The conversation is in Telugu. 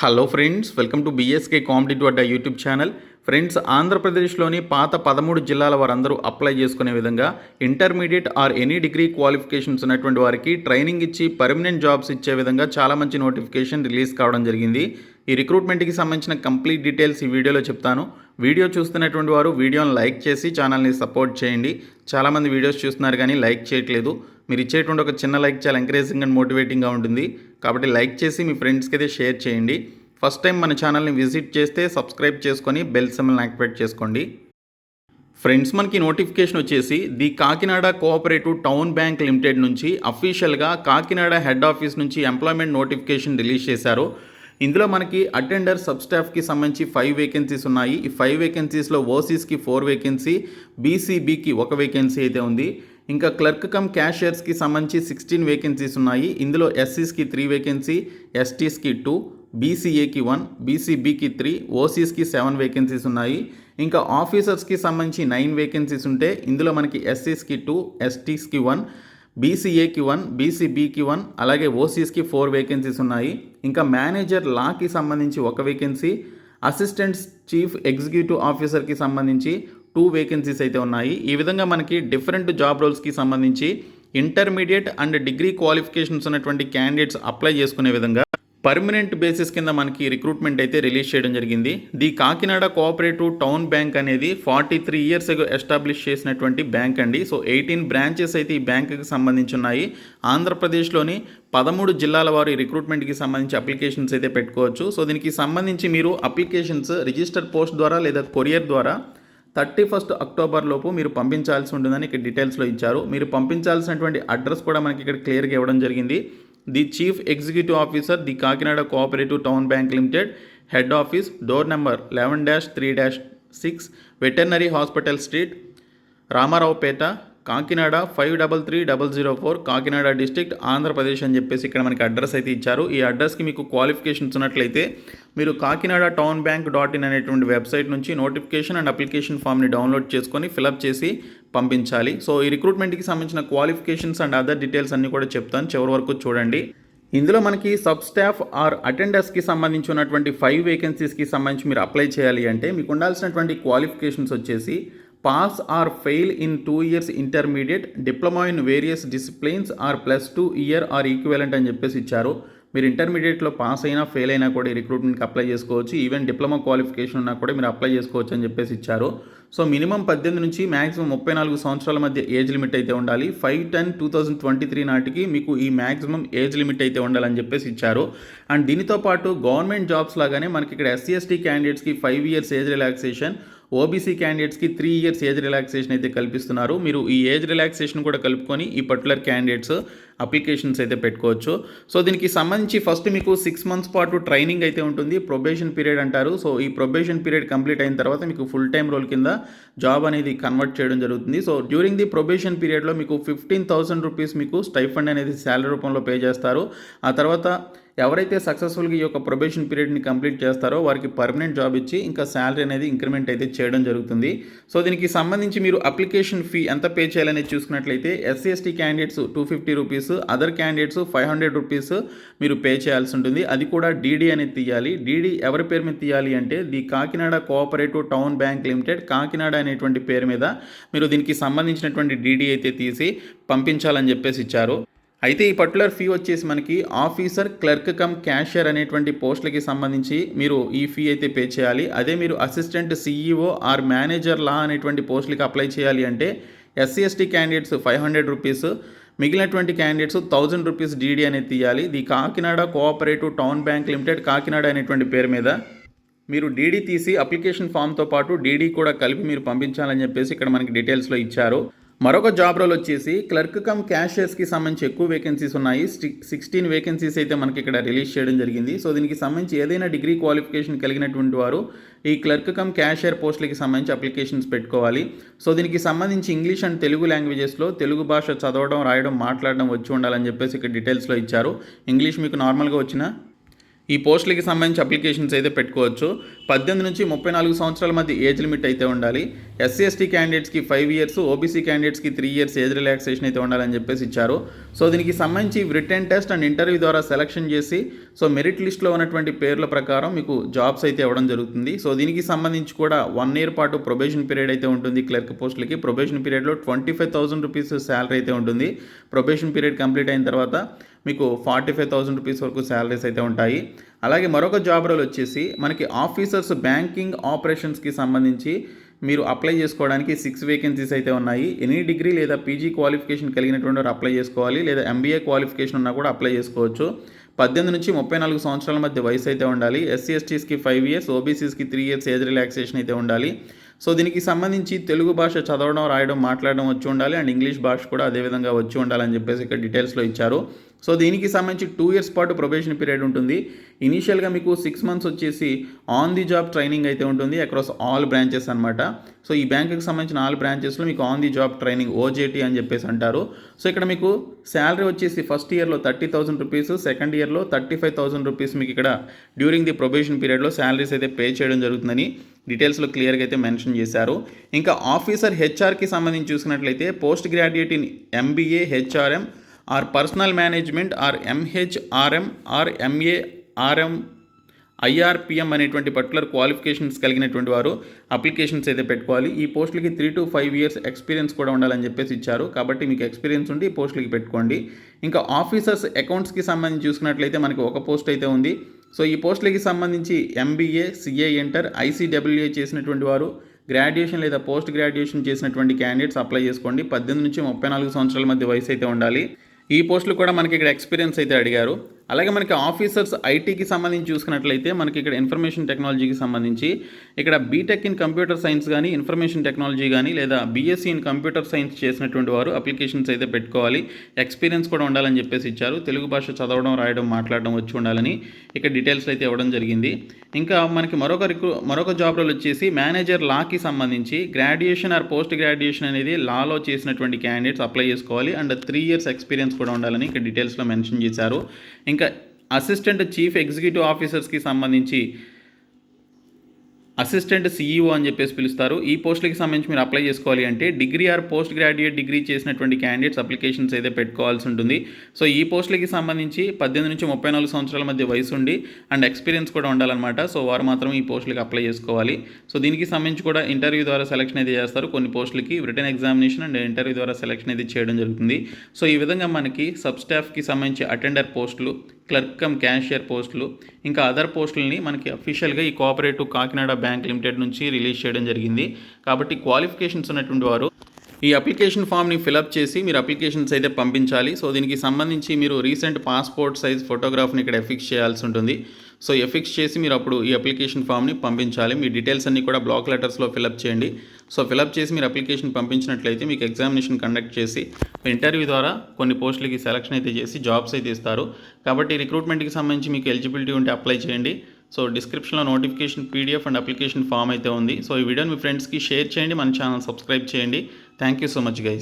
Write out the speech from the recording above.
Hello friends, welcome to BSK competitive Adda YouTube channel. Friends, ఆంధ్రప్రదేశ్లోని పాత 13 జిల్లాల వారందరూ అప్లై చేసుకునే విధంగా intermediate or any degree qualifications ఉన్నటువంటి వారికి ట్రైనింగ్ ఇచ్చి పర్మనెంట్ జాబ్స్ ఇచ్చే విధంగా చాలా మంచి నోటిఫికేషన్ రిలీజ్ కావడం జరిగింది. ఈ రిక్రూట్మెంట్కి సంబంధించిన కంప్లీట్ డీటెయిల్స్ ఈ వీడియోలో చెప్తాను. వీడియో చూస్తున్నటువంటి వారు వీడియోని లైక్ చేసి ఛానల్ని సపోర్ట్ చేయండి. చాలామంది వీడియోస్ చూస్తున్నారు కానీ లైక్ చేయట్లేదు. మీరు ఇచ్చేటువంటి ఒక చిన్న లైక్ చాలా ఎంకరేజింగ్ అండ్ మోటివేటింగ్గా ఉంటుంది. కాబట్టి లైక్ చేసి మీ ఫ్రెండ్స్కి అయితే షేర్ చేయండి. ఫస్ట్ టైం మన ఛానల్ని విజిట్ చేస్తే సబ్స్క్రైబ్ చేసుకొని బెల్ సింబల్ని యాక్టివేట్ చేసుకోండి. ఫ్రెండ్స్, మనకి నోటిఫికేషన్ వచ్చేసి the Kakinada cooperative town bank limited నుంచి అఫీషియల్గా కాకినాడ హెడ్ ఆఫీస్ నుంచి ఎంప్లాయ్మెంట్ నోటిఫికేషన్ రిలీజ్ చేశారు. ఇందులో మనకి అటెండర్ సబ్ స్టాఫ్కి సంబంధించి 5 వేకెన్సీస్ ఉన్నాయి. ఈ 5 వేకెన్సీస్లో ఓసీస్కి 4 వేకెన్సీ, బీసీబీకి 1 వేకెన్సీ అయితే ఉంది. ఇంకా క్లర్క్ కమ్ క్యాషియర్స్కి సంబంధించి 16 వేకెన్సీస్ ఉన్నాయి. ఇందులో ఎస్సీస్కి 3 వేకెన్సీ, ఎస్టీస్కి 2, బీసీఏకి 1, బీసీబీకి 3, ఓసీస్కి 7 వేకెన్సీస్ ఉన్నాయి. ఇంకా ఆఫీసర్స్కి సంబంధించి 9 వేకెన్సీస్ ఉంటే ఇందులో మనకి ఎస్సీస్కి 2, ఎస్టీస్కి 1, బీసీఏకి 1, బీసీబీకి 1, అలాగే ఓసీస్కి 4 వేకెన్సీస్ ఉన్నాయి. ఇంకా మేనేజర్ లాకి సంబంధించి 1 వేకెన్సీ, అసిస్టెంట్ చీఫ్ ఎగ్జిక్యూటివ్ ఆఫీసర్కి సంబంధించి 2 వేకెన్సీస్ అయితే ఉన్నాయి. ఈ విధంగా మనకి డిఫరెంట్ జాబ్ రోల్స్కి సంబంధించి ఇంటర్మీడియట్ అండ్ డిగ్రీ క్వాలిఫికేషన్స్ ఉన్నటువంటి క్యాండిడేట్స్ అప్లై చేసుకునే విధంగా పర్మనెంట్ బేసిస్ కింద మనకి రిక్రూట్మెంట్ అయితే రిలీజ్ చేయడం జరిగింది. The Kakinada cooperative town bank అనేది 43 ఇయర్స్ ఎస్టాబ్లిష్ చేసినటువంటి బ్యాంక్ అండి. సో 18 బ్రాంచెస్ అయితే ఈ బ్యాంకుకి సంబంధించి ఉన్నాయి. ఆంధ్రప్రదేశ్లోని 13 జిల్లాల వారు ఈ రిక్రూట్మెంట్కి సంబంధించి అప్లికేషన్స్ అయితే పెట్టుకోవచ్చు. సో దీనికి సంబంధించి మీరు అప్లికేషన్స్ రిజిస్టర్ పోస్ట్ ద్వారా లేదా కొరియర్ ద్వారా 31 అక్టోబర్ లోపు మీరు పంపించాల్సి ఉంటుందని ఇక్కడ డీటెయిల్స్లో ఇచ్చారు. మీరు పంపించాల్సినటువంటి అడ్రస్ కూడా మనకి ఇక్కడ క్లియర్గా ఇవ్వడం జరిగింది. The chief executive officer, the Kakinada cooperative town bank limited, head office, door number 11-3-6, veterinary hospital street, Ramaraopeta, Kakinada 533004, Kakinada district, Andhra Pradesh అని చెప్పేసి ఇక్కడ మనకి అడ్రస్ అయితే ఇచ్చారు. ఈ అడ్రస్కి మీకు క్వాలిఫికేషన్స్ ఉన్నట్లయితే మీరు కాకినాడ టౌన్ బ్యాంక్ .in అనేటువంటి వెబ్సైట్ నుంచి నోటిఫికేషన్ అండ్ అప్లికేషన్ ఫామ్ని డౌన్లోడ్ చేసుకొని ఫిలప్ చేసి పంపించాలి. సో ఈ రిక్రూట్మెంట్కి సంబంధించిన క్వాలిఫికేషన్స్ అండ్ అదర్ డీటెయిల్స్ అన్నీ కూడా చెప్తాను, చివరి వరకు చూడండి. ఇందులో మనకి సబ్ స్టాఫ్ ఆర్ అటెండర్స్కి సంబంధించి ఉన్నటువంటి 5 వేకెన్సీస్కి సంబంధించి మీరు అప్లై చేయాలి అంటే మీకు ఉండాల్సినటువంటి క్వాలిఫికేషన్స్ వచ్చేసి pass or fail in 2 years intermediate, diploma in various disciplines or +2 year or equivalent అని చెప్పేసి ఇచ్చారు. మీరు ఇంటర్మీడియట్లో పాస్ అయినా ఫెయిల్ అయినా కూడా ఈ రిక్రూట్మెంట్కి అప్లై చేసుకోవచ్చు. ఈవెన్ డిప్లొమా క్వాలిఫికేషన్ ఉన్నా కూడా మీరు అప్లై చేసుకోవచ్చు అని చెప్పేసి ఇచ్చారు. సో మినిమం 18 నుంచి మ్యాక్సిమం 34 సంవత్సరాల మధ్య ఏజ్ లిమిట్ అయితే ఉండాలి. 5/10/2023 నాటికి మీకు ఈ మ్యాక్సిమం ఏజ్ లిమిట్ అయితే ఉండాలని చెప్పేసి ఇచ్చారు. అండ్ దీనితో పాటు గవర్నమెంట్ జాబ్స్ లాగానే మనకి ఇక్కడ ఎస్సీ ఎస్టీ క్యాండిడేట్స్కి 5 years ఏజ్ రిలాక్సేషన్, ఓబీసీ క్యాండిడేట్స్కి 3 years ఏజ్ రిలాక్సేషన్ అయితే కల్పిస్తున్నారు. మీరు ఈ ఏజ్ రిలాక్సేషన్ కూడా కలుపుకొని ఈ పర్టికులర్ క్యాండిడేట్స్ అప్లికేషన్స్ అయితే పెట్టుకోవచ్చు. సో దీనికి సంబంధించి ఫస్ట్ మీకు 6 months పాటు ట్రైనింగ్ అయితే ఉంటుంది. ప్రొబేషన్ పీరియడ్ అంటారు. సో ఈ ప్రొబేషన్ పీరియడ్ కంప్లీట్ అయిన తర్వాత మీకు ఫుల్ టైం రోల్ కింద జాబ్ అనేది కన్వర్ట్ చేయడం జరుగుతుంది. సో డ్యూరింగ్ ది ప్రొబేషన్ పీరియడ్లో మీకు 15,000 రూపీస్ మీకు స్టైఫండ్ అనేది శాలరీ రూపంలో పే చేస్తారు. ఆ తర్వాత ఎవరైతే సక్సెస్ఫుల్గా ఈ యొక్క ప్రొబేషన్ పీరియడ్ని కంప్లీట్ చేస్తారో వారికి పర్మనెంట్ జాబ్ ఇచ్చి ఇంకా శాలరీ అనేది ఇంక్రిమెంట్ అయితే చేయడం జరుగుతుంది. సో దీనికి సంబంధించి మీరు అప్లికేషన్ ఫీ ఎంత పే చేయాలనేది చూసుకున్నట్లయితే SC ST candidates 250 rupees, other candidates 500 rupees మీరు పే చేయాల్సి ఉంటుంది. అది కూడా డీడీ అనేది తీయాలి. డీడీ ఎవరి పేరు మీద తీయాలి అంటే the Kakinada cooperative town bank limited Kakinada అనేటువంటి పేరు మీద మీరు దీనికి సంబంధించినటువంటి డీడీ అయితే తీసి పంపించాలని చెప్పేసి ఇచ్చారు. అయితే ఈ పర్టికులర్ ఫీ వచ్చేసి మనకి ఆఫీసర్, క్లర్క్ కమ్ క్యాషియర్ అనేటువంటి పోస్టులకి సంబంధించి మీరు ఈ ఫీ అయితే పే చేయాలి. అదే మీరు అసిస్టెంట్ సీఈఓ ఆర్ మేనేజర్ లా అనేటువంటి పోస్టులకి అప్లై చేయాలి అంటే ఎస్సీ ఎస్టీ క్యాండిడేట్స్ 500 రూపీస్, మిగిలినటువంటి క్యాండిడేట్స్ 1000 రూపీస్ డీడీ అనేది తీయాలి. The Kakinada cooperative town bank limited Kakinada అనేటువంటి పేరు మీద మీరు డీడీ తీసి అప్లికేషన్ ఫామ్తో పాటు డీడీ కూడా కలిపి మీరు పంపించాలని చెప్పేసి ఇక్కడ మనకి డీటెయిల్స్లో ఇచ్చారు. మరొక జాబ్ రోల్ వచ్చేసి క్లర్క్ కమ్ క్యాషియర్స్కి సంబంధించి ఎక్కువ వేకెన్సీస్ ఉన్నాయి. 16 వేకెన్సీస్ అయితే మనకి ఇక్కడ రిలీజ్ చేయడం జరిగింది. సో దీనికి సంబంధించి ఏదైనా డిగ్రీ క్వాలిఫికేషన్ కలిగినటువంటి వారు ఈ క్లర్క్ కమ్ క్యాషియర్ పోస్టులకి సంబంధించి అప్లికేషన్స్ పెట్టుకోవాలి. సో దీనికి సంబంధించి ఇంగ్లీష్ అండ్ తెలుగు లాంగ్వేజెస్లో తెలుగు భాష చదవడం, రాయడం, మాట్లాడడం వచ్చి ఉండాలని చెప్పేసి ఇక్కడ డీటెయిల్స్లో ఇచ్చారు. ఇంగ్లీష్ మీకు నార్మల్గా వచ్చినా ఈ పోస్టులకి సంబంధించి అప్లికేషన్స్ అయితే పెట్టుకోవచ్చు. 18 నుంచి 34 సంవత్సరాల మధ్య ఏజ్ లిమిట్ అయితే ఉండాలి. ఎస్సీ ఎస్టీ క్యాండిడేట్స్కి 5 ఇయర్స్, ఓబీసీ క్యాండిడేట్స్కి 3 ఇయర్స్ ఏజ్ రిలాక్సేషన్ అయితే ఉండాలని చెప్పేసి ఇచ్చారు. సో దీనికి సంబంధించి రిటన్ టెస్ట్ అండ్ ఇంటర్వ్యూ ద్వారా సెలక్షన్ చేసి సో మెరిట్ లిస్ట్లో ఉన్నటువంటి పేర్ల ప్రకారం మీకు జాబ్స్ అయితే ఇవ్వడం జరుగుతుంది. సో దీనికి సంబంధించి కూడా 1 ఇయర్ పాటు ప్రొబేషన్ పీరియడ్ అయితే ఉంటుంది. క్లర్క్ పోస్టులకి ప్రొబేషన్ పీరియడ్లో 25,000 రూపీస్ శాలరీ అయితే ఉంటుంది. ప్రొబేషన్ పీరియడ్ కంప్లీట్ అయిన తర్వాత మీకు 45,000 రూపీస్ వరకు శాలరీస్ అయితే ఉంటాయి. అలాగే మరొక జాబ్ రోల్ వచ్చేసి మనకి ఆఫీసర్స్ బ్యాంకింగ్ ఆపరేషన్స్కి సంబంధించి మీరు అప్లై చేసుకోవడానికి 6 వేకెన్సీస్ అయితే ఉన్నాయి. ఎనీ డిగ్రీ లేదా పీజీ క్వాలిఫికేషన్ కలిగినటువంటి వారు అప్లై చేసుకోవాలి, లేదా ఎంబీఏ క్వాలిఫికేషన్ ఉన్నా కూడా అప్లై చేసుకోవచ్చు. 18 నుంచి 34 సంవత్సరాల మధ్య వయసు అయితే ఉండాలి. ఎస్సీ ఎస్టీస్కి 5 ఇయర్స్, ఓబీసీస్కి 3 ఇయర్స్ ఏజ్ రిలాక్సేషన్ అయితే ఉండాలి. సో దీనికి సంబంధించి తెలుగు భాష చదవడం, రాయడం, మాట్లాడడం వచ్చి ఉండాలి అండ్ ఇంగ్లీష్ భాష కూడా అదేవిధంగా వచ్చి ఉండాలని చెప్పేసి ఇక్కడ డీటెయిల్స్లో ఇచ్చారు. సో దీనికి సంబంధించి 2 ఇయర్స్ పాటు ప్రొబేషన్ పీరియడ్ ఉంటుంది. ఇనీషియల్గా మీకు 6 మంత్స్ వచ్చేసి ఆన్ ది జాబ్ ట్రైనింగ్ అయితే ఉంటుంది అక్రాస్ ఆల్ బ్రాంచెస్ అనమాట. సో ఈ బ్యాంకుకి సంబంధించిన ఆల్ బ్రాంచెస్లో మీకు on the job training OJT అని చెప్పేసి అంటారు. సో ఇక్కడ మీకు శాలరీ వచ్చేసి ఫస్ట్ ఇయర్లో 30,000 రూపీస్, సెకండ్ ఇయర్లో 35,000 రూపీస్ మీకు ఇక్కడ డ్యూరింగ్ ది ప్రొబేషన్ పీరియడ్లో శాలరీస్ అయితే పే చేయడం జరుగుతుందని డీటెయిల్స్లో క్లియర్గా అయితే మెన్షన్ చేశారు. ఇంకా ఆఫీసర్ హెచ్ఆర్కి సంబంధించి చూసినట్లయితే post graduate in MBA HRM or personnel management or MHRM or MARM IRPM అనేటువంటి పర్టికులర్ క్వాలిఫికేషన్స్ కలిగినటువంటి వారు అప్లికేషన్స్ అయితే పెట్టుకోవాలి. ఈ పోస్టులకి 3 to 5 ఇయర్స్ ఎక్స్పీరియన్స్ కూడా ఉండాలని చెప్పేసి ఇచ్చారు. కాబట్టి మీకు ఎక్స్పీరియన్స్ ఉండి ఈ పోస్టులకి పెట్టుకోండి. ఇంకా ఆఫీసర్స్ అకౌంట్స్కి సంబంధించి చూసుకున్నట్లయితే మనకి ఒక పోస్ట్ అయితే ఉంది. సో ఈ పోస్టులకి సంబంధించి ఎంబీఏ, సిఏ ఇంటర్, ఐసీడబ్ల్యూఏ చేసినటువంటి వారు, గ్రాడ్యుయేషన్ లేదా పోస్ట్ గ్రాడ్యుయేషన్ చేసినటువంటి క్యాండిడేట్స్ అప్లై చేసుకోండి. 18 నుంచి 34 సంవత్సరాల మధ్య వయసు అయితే ఉండాలి. ఈ పోస్టులు కూడా మనకి ఇక్కడ ఎక్స్పీరియన్స్ అయితే అడిగారు. అలాగే మనకి ఆఫీసర్స్ ఐటీకి సంబంధించి చూసుకున్నట్లయితే మనకి ఇక్కడ ఇన్ఫర్మేషన్ టెక్నాలజీకి సంబంధించి ఇక్కడ బీటెక్ ఇన్ కంప్యూటర్ సైన్స్ కానీ, ఇన్ఫర్మేషన్ టెక్నాలజీ కానీ, లేదా బీఎస్సీ ఇన్ కంప్యూటర్ సైన్స్ చేసినటువంటి వారు అప్లికేషన్స్ అయితే పెట్టుకోవాలి. ఎక్స్పీరియన్స్ కూడా ఉండాలని చెప్పేసి ఇచ్చారు. తెలుగు భాష చదవడం, రాయడం, మాట్లాడడం వచ్చి ఉండాలని ఇక్కడ డీటెయిల్స్ అయితే ఇవ్వడం జరిగింది. ఇంకా మనకి మరొక జాబ్ రోల్ వచ్చేసి మేనేజర్ లాకి సంబంధించి గ్రాడ్యుయేషన్ ఆర్ పోస్ట్ గ్రాడ్యుయేషన్ అనేది లాలో చేసినటువంటి క్యాండిడేట్స్ అప్లై చేసుకోవాలి అండ్ 3 ఇయర్స్ ఎక్స్పీరియన్స్ కూడా ఉండాలని ఇక్కడ డీటెయిల్స్లో మెన్షన్ చేశారు. ఇంకా అసిస్టెంట్ చీఫ్ ఎగ్జిక్యూటివ్ ఆఫీసర్స్కి సంబంధించి అసిస్టెంట్ సీఈఓ అని చెప్పేసి పిలుస్తారు. ఈ పోస్టులకి సంబంధించి మీరు అప్లై చేసుకోవాలి అంటే degree or post graduate degree చేసినటువంటి క్యాండిడేట్స్ అప్లికేషన్స్ అయితే పెట్టుకోవాల్సి ఉంటుంది. సో ఈ పోస్టులకి సంబంధించి 18 నుంచి 34 సంవత్సరాల మధ్య వయసు ఉండి అండ్ ఎక్స్పీరియన్స్ కూడా ఉండాలన్నమాట. సో వారు మాత్రం ఈ పోస్టులకి అప్లై చేసుకోవాలి. సో దీనికి సంబంధించి కూడా ఇంటర్వ్యూ ద్వారా సెలక్షన్ అయితే చేస్తారు. కొన్ని పోస్టులకి రిటన్ ఎగ్జామినేషన్ అండ్ ఇంటర్వ్యూ ద్వారా సెలక్షన్ అయితే చేయడం జరుగుతుంది. సో ఈ విధంగా మనకి సబ్ స్టాఫ్కి సంబంధించి అటెండర్ పోస్టులు, క్లర్క్ కమ్ క్యాషియర్ పోస్టులు, ఇంకా అదర్ పోస్టులని మనకి అఫీషియల్గా ఈ కోఆపరేటివ్ కాకినాడ బ్యాంక్ లిమిటెడ్ నుంచి రిలీజ్ చేయడం జరిగింది. కాబట్టి క్వాలిఫికేషన్స్ ఉన్నటువంటి వారు ఈ అప్లికేషన్ ఫామ్ని ఫిలప్ చేసి మీరు అప్లికేషన్స్ అయితే పంపించాలి. సో దీనికి సంబంధించి మీరు రీసెంట్ పాస్పోర్ట్ సైజ్ ఫోటోగ్రాఫ్ని ఇక్కడ ఎఫిక్స్ చేయాల్సి ఉంటుంది. సో ఎఫిక్స్ చేసి మీరు అప్పుడు ఈ అప్లికేషన్ ఫామ్ని పంపించాలి. మీ డీటెయిల్స్ అన్నీ కూడా బ్లాక్ లెటర్స్లో ఫిలప్ చేయండి. సో ఫిలప్ చేసి మీరు అప్లికేషన్ పంపించినట్లయితే మీకు ఎగ్జామినేషన్ కండక్ట్ చేసి ఇంటర్వ్యూ ద్వారా కొన్ని పోస్టులకి సెలక్షన్ అయితే చేసి జాబ్స్ అయితే ఇస్తారు. కాబట్టి రిక్రూట్మెంట్కి సంబంధించి మీకు ఎలిజిబిలిటీ ఉంటే అప్లై చేయండి. సో డిస్క్రిప్షన్లో notification PDF and application form అయితే ఉంది. సో ఈ వీడియోని మీ ఫ్రెండ్స్కి షేర్ చేయండి, మన ఛానల్ సబ్స్క్రైబ్ చేయండి. Thank you so much guys.